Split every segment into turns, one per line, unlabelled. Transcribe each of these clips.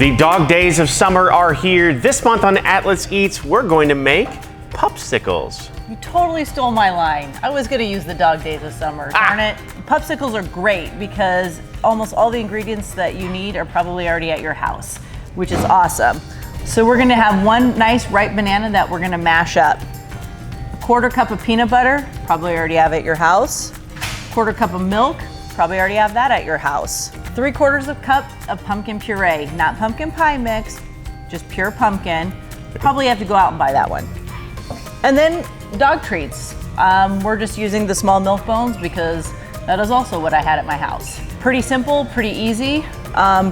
The dog days of summer are here. This month on Atlas Eats, we're going to make Pupsicles.
You totally stole my line. I was gonna use the dog days of summer, darn it. Pupsicles are great because almost all the ingredients that you need are probably already at your house, which is awesome. So we're gonna have one nice ripe banana that we're gonna mash up. A quarter cup of peanut butter, probably already have at your house. Quarter cup of milk, probably already have that at your house. 3/4 cup of pumpkin puree, not pumpkin pie mix, just pure pumpkin. Probably have to go out and buy that one. And then dog treats. We're just using the small milk bones because that is also what I had at my house. Pretty simple, pretty easy,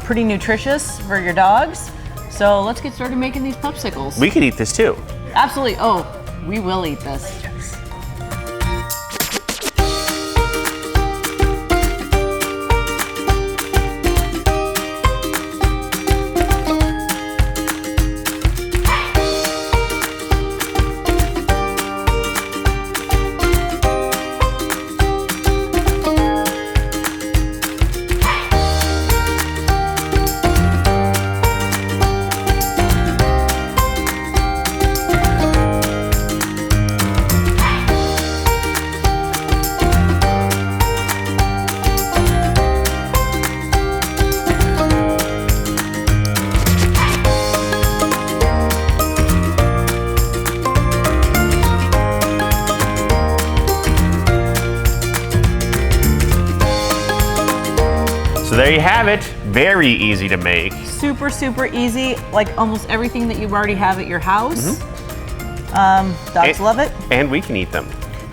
pretty nutritious for your dogs. So let's get started making these Pupsicles.
We could eat this too.
Absolutely, oh, we will eat this.
So there you have it. Very easy to make.
Super, super easy, like almost everything that you already have at your house. Dogs love it.
And we can eat them.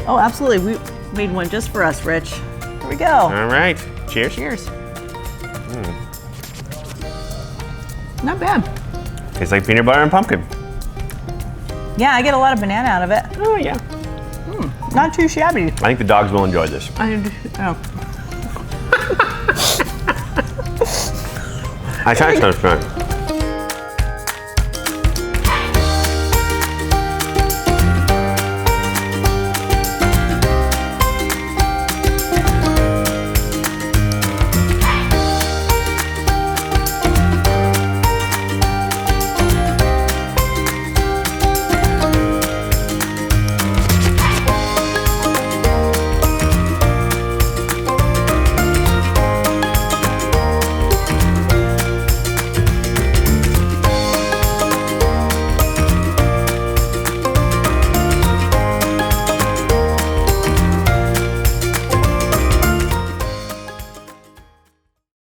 Oh, absolutely. We made one just for us, Rich. Here we go.
All right. Cheers.
Cheers. Not bad.
Tastes like peanut butter and pumpkin.
Yeah, I get a lot of banana out of it.
Oh, yeah.
Not too shabby.
I think the dogs will enjoy this.
Oh.
I tried transparent.